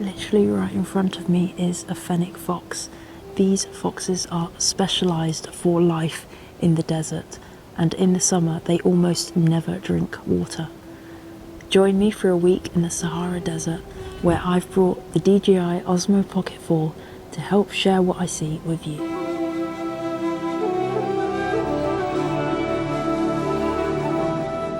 Literally right in front of me is a fennec fox. These foxes are specialised for life in the desert, and in the summer they almost never drink water. Join me for a week in the Sahara Desert, where I've brought the DJI Osmo Pocket 4 to help share what I see with you.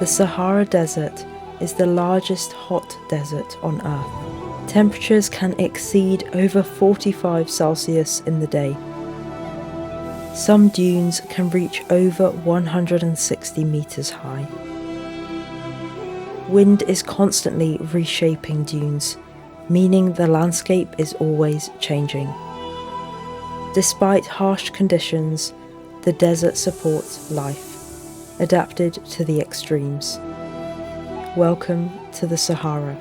The Sahara Desert is the largest hot desert on Earth. Temperatures can exceed over 45 Celsius in the day. Some dunes can reach over 160 meters high. Wind is constantly reshaping dunes, meaning the landscape is always changing. Despite harsh conditions, the desert supports life, adapted to the extremes. Welcome to the Sahara.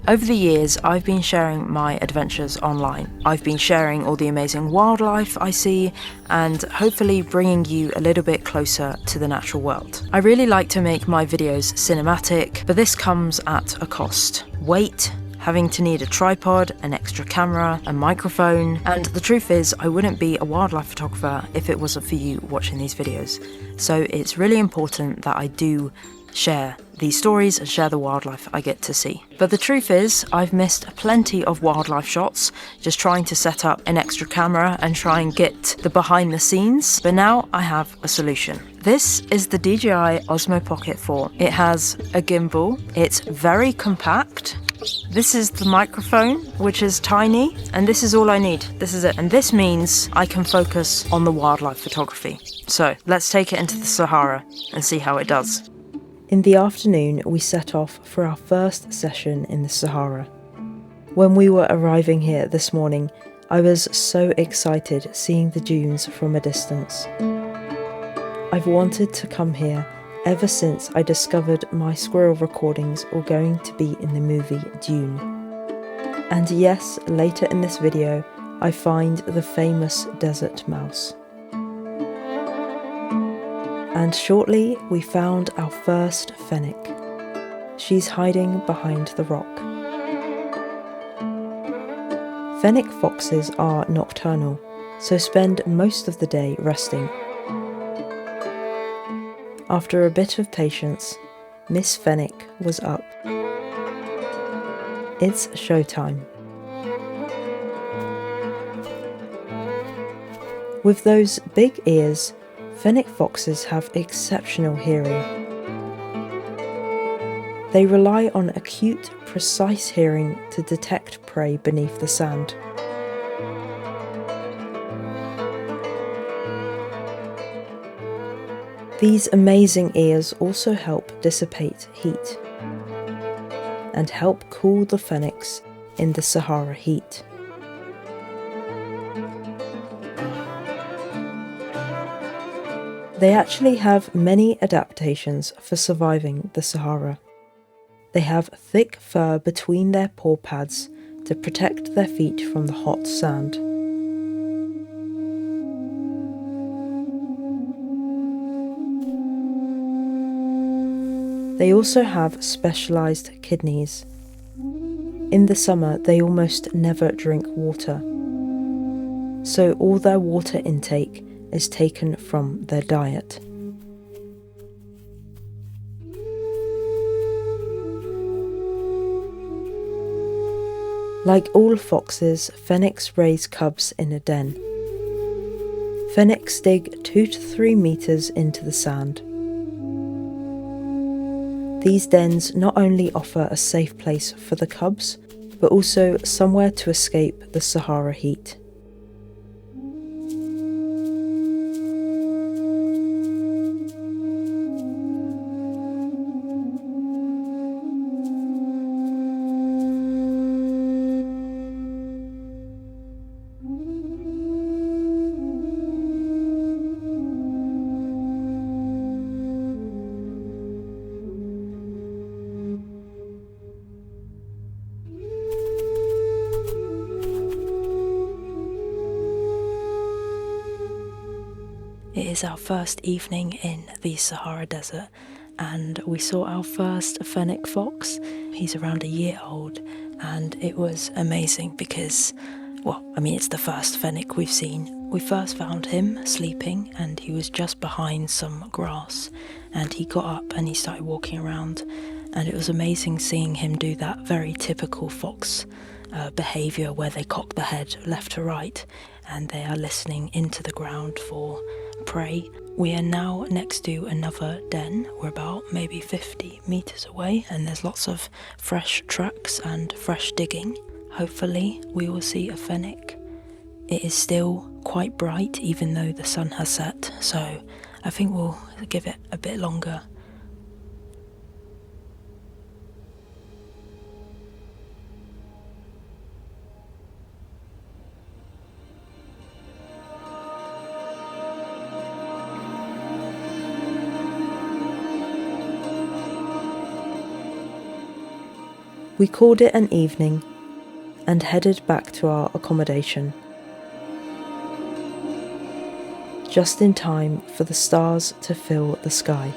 Over the years, I've been sharing my adventures online. I've been sharing all the amazing wildlife I see and hopefully bringing you a little bit closer to the natural world. I really like to make my videos cinematic, but this comes at a cost. Weight, having to need a tripod, an extra camera, a microphone, and the truth is I wouldn't be a wildlife photographer if it wasn't for you watching these videos. So it's really important that I do share these stories and share the wildlife I get to see. But the truth is, I've missed plenty of wildlife shots just trying to set up an extra camera and try and get the behind the scenes, but now I have a solution. This is the DJI Osmo Pocket 4. It has a gimbal, it's very compact. This is the microphone, which is tiny, and this is all I need. This is it. And this means I can focus on the wildlife photography. So let's take it into the Sahara and see how it does. In the afternoon, we set off for our first session in the Sahara. When we were arriving here this morning, I was so excited seeing the dunes from a distance. I've wanted to come here ever since I discovered my squirrel recordings were going to be in the movie Dune. And yes, later in this video, I find the famous desert mouse. And shortly, we found our first fennec. She's hiding behind the rock. Fennec foxes are nocturnal, so spend most of the day resting. After a bit of patience, Miss Fennec was up. It's showtime. With those big ears, fennec foxes have exceptional hearing. They rely on acute, precise hearing to detect prey beneath the sand. These amazing ears also help dissipate heat and help cool the fennecs in the Sahara heat. They actually have many adaptations for surviving the Sahara. They have thick fur between their paw pads to protect their feet from the hot sand. They also have specialised kidneys. In the summer, they almost never drink water, so all their water intake is taken from their diet. Like all foxes, fennecs raise cubs in a den. Fennecs dig 2 to 3 meters into the sand. These dens not only offer a safe place for the cubs, but also somewhere to escape the Sahara heat. It is our first evening in the Sahara Desert, and we saw our first fennec fox. He's around a year old, and it was amazing because, well, I mean, it's the first fennec we've seen. We first found him sleeping, and he was just behind some grass, and he got up and he started walking around, and it was amazing seeing him do that very typical fox behaviour where they cock the head left to right and they are listening into the ground for prey. We are now next to another den. We're about maybe 50 metres away, and there's lots of fresh tracks and fresh digging. Hopefully we will see a fennec. It is still quite bright even though the sun has set, so I think we'll give it a bit longer. We called it an evening and headed back to our accommodation, just in time for the stars to fill the sky.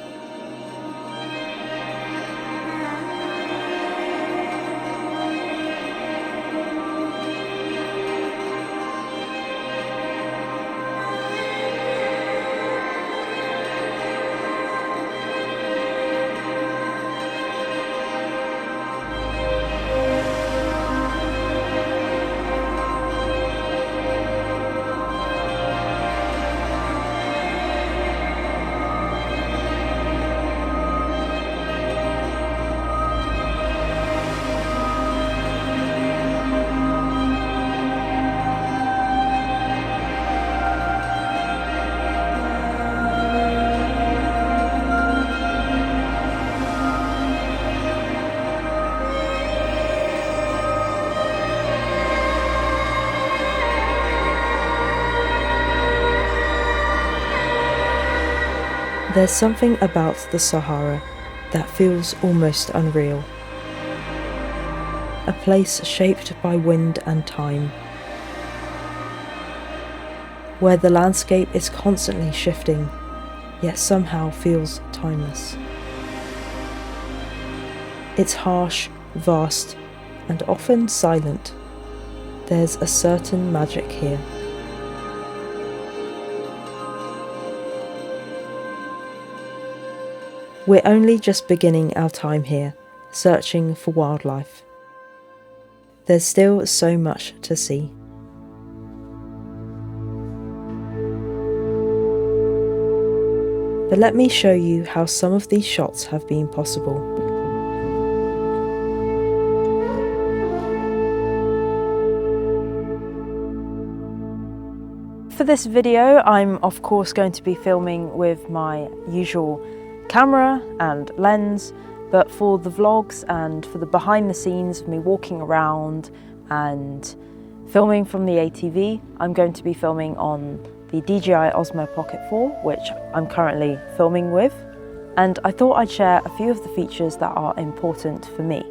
There's something about the Sahara that feels almost unreal. A place shaped by wind and time, where the landscape is constantly shifting, yet somehow feels timeless. It's harsh, vast, and often silent. There's a certain magic here. We're only just beginning our time here, searching for wildlife. There's still so much to see. But let me show you how some of these shots have been possible. For this video, I'm of course going to be filming with my usual camera and lens, but for the vlogs and for the behind the scenes of me walking around and filming from the ATV, I'm going to be filming on the DJI Osmo Pocket 4, which I'm currently filming with, and I thought I'd share a few of the features that are important for me.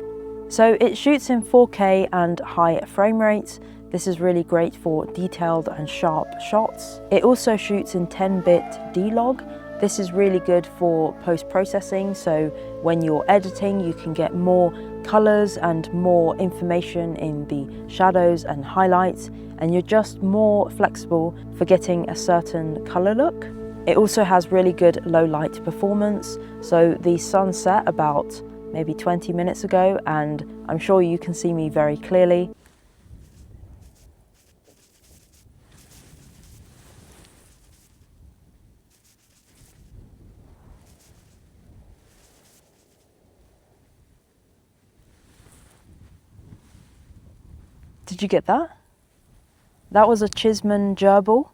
So it shoots in 4K and high frame rates. This is really great for detailed and sharp shots. It also shoots in 10-bit D-Log. This is really good for post-processing, so when you're editing you can get more colours and more information in the shadows and highlights, and you're just more flexible for getting a certain colour look. It also has really good low light performance, so the sun set about maybe 20 minutes ago and I'm sure you can see me very clearly. Did you get that? That was a Chisman gerbil,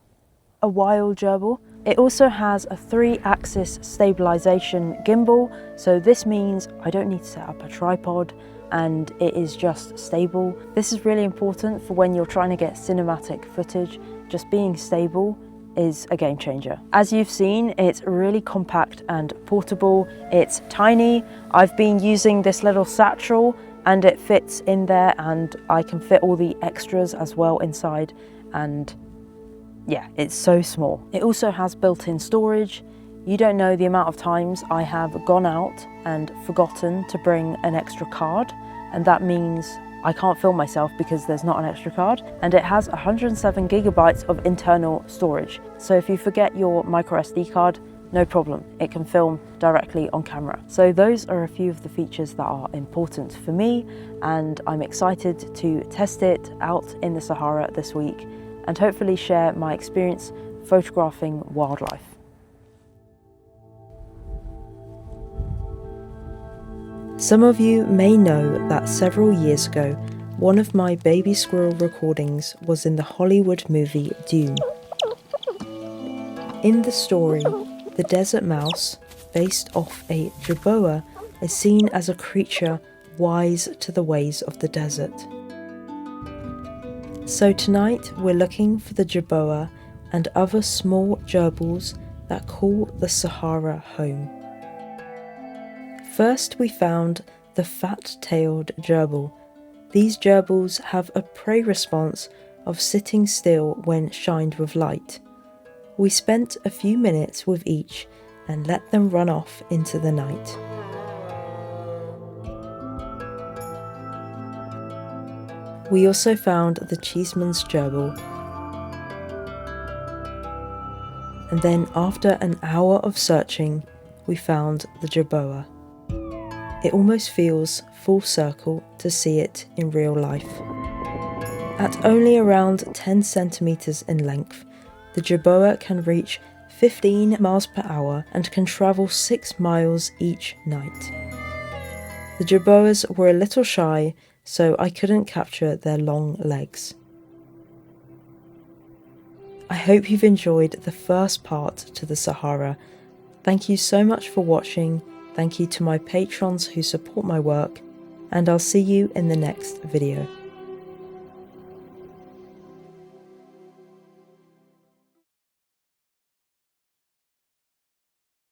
a wild gerbil. It also has a 3-axis stabilization gimbal, so this means I don't need to set up a tripod and it is just stable. This is really important for when you're trying to get cinematic footage. Just being stable is a game changer. As you've seen, it's really compact and portable. It's tiny. I've been using this little satchel and it fits in there, and I can fit all the extras as well inside, and yeah, it's so small. It also has built-in storage. You don't know the amount of times I have gone out and forgotten to bring an extra card, and that means I can't film myself because there's not an extra card, and it has 107 gigabytes of internal storage. So if you forget your micro SD card, no problem, it can film directly on camera. So those are a few of the features that are important for me, and I'm excited to test it out in the Sahara this week and hopefully share my experience photographing wildlife. Some of you may know that several years ago, one of my baby squirrel recordings was in the Hollywood movie Dune. In the story, the desert mouse, based off a jerboa, is seen as a creature wise to the ways of the desert. So tonight we're looking for the jerboa and other small gerbils that call the Sahara home. First we found the fat-tailed gerbil. These gerbils have a prey response of sitting still when shined with light. We spent a few minutes with each and let them run off into the night. We also found the Cheeseman's gerbil. And then after an hour of searching, we found the jerboa. It almost feels full circle to see it in real life. At only around 10 centimeters in length, the jerboa can reach 15 miles per hour and can travel 6 miles each night. The jerboas were a little shy, so I couldn't capture their long legs. I hope you've enjoyed the first part to the Sahara. Thank you so much for watching. Thank you to my patrons who support my work, and I'll see you in the next video.